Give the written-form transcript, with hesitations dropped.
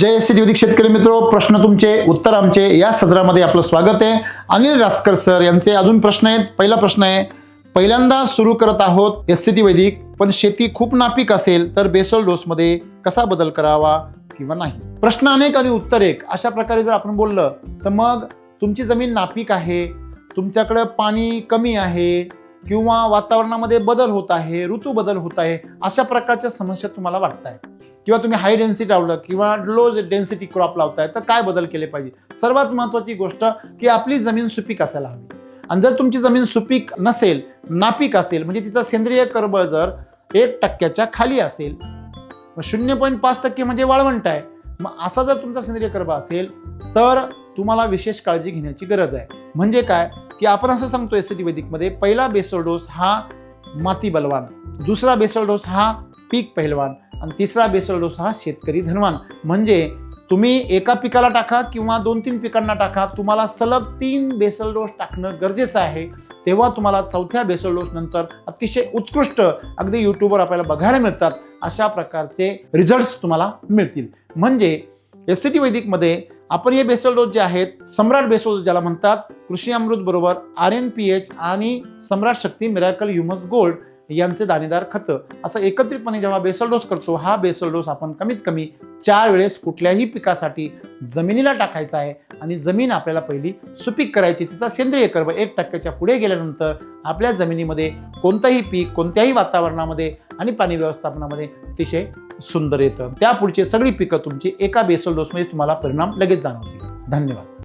जय श्री वैदिक शेतकरी मित्रो, प्रश्न तुमचे उत्तर आमचे या सदरामध्ये आपलं स्वागत आहे। अनिल रासकर सर यांचे अजून प्रश्न आहेत। पहिला प्रश्न आहे, पहिल्यांदा सुरू करत आहोत एससीटी वैदिक, पण शेती खूप नापीक असेल तर बेसल डोसमध्ये कसा बदल करावा किंवा नाही। प्रश्न अनेक आणि उत्तर एक अशा प्रकारे जर आपण बोललं तर मग तुमची जमीन नापीक आहे, तुमच्याकडे पाणी कमी आहे किंवा वातावरणामध्ये बदल होत आहे, ऋतू बदल होत आहे, अशा प्रकारच्या समस्या तुम्हाला वाटताय किंवा तुम्ही हाय डेन्सिटी लावलं किंवा लो डेन्सिटी क्रॉप लावताय तर काय बदल केले पाहिजे। सर्वात महत्त्वाची गोष्ट की आपली जमीन सुपीक असायला हवी, आणि जर तुमची जमीन सुपीक नसेल, नापीक असेल, म्हणजे तिचा सेंद्रिय कर्बळ जर 1% खाली असेल, 0.5% म्हणजे वाळवंट आहे, मग असा जर तुमचा सेंद्रिय कर्बळ असेल तर तुम्हाला विशेष काळजी घेण्याची गरज आहे। म्हणजे काय की आपण असं सांगतो एससीटी वैदिकमध्ये, पहिला बेसल डोस हा माती बलवान, दुसरा बेसल डोस हा पीक पहिलवान आणि तिसरा बेसल डोस हा शेतकरी धनवान। म्हणजे तुम्ही एका पिकाला टाका किंवा 2-3 पिकांना टाका, तुम्हाला सलग 3 बेसल डोस टाकणं गरजेचं आहे। तेव्हा तुम्हाला चौथ्या बेसल डोस नंतर अतिशय उत्कृष्ट, अगदी यूट्यूबवर आपल्याला बघायला मिळतात अशा प्रकारचे रिझल्ट्स तुम्हाला मिळतील। म्हणजे एससीटी वैदिकमध्ये आपण हे बेसल डोस जे आहेत, सम्राट बेसल डोस ज्याला म्हणतात, कृषी अमृत बरोबर RNPH आणि सम्राट शक्ती मिरॅकल ह्युमस गोल्ड यांचे दाणेदार खतं असं एकत्रितपणे जेव्हा बेसल डोस करतो, हा बेसल डोस आपण कमीत कमी 4 वेळेस कुठल्याही पिकासाठी जमिनीला टाकायचा आहे। आणि जमीन आपल्याला पहिली सुपीक करायची, तिचा सेंद्रिय कर्ब 1% पुढे गेल्यानंतर आपल्या जमिनीमध्ये कोणतंही पीक कोणत्याही वातावरणामध्ये आणि पाणी व्यवस्थापनामध्ये अतिशय सुंदर येतं। त्या पुढची सगळी पिकं तुमची एका बेसल डोसमध्ये तुम्हाला परिणाम लगेच जाणवतील। धन्यवाद।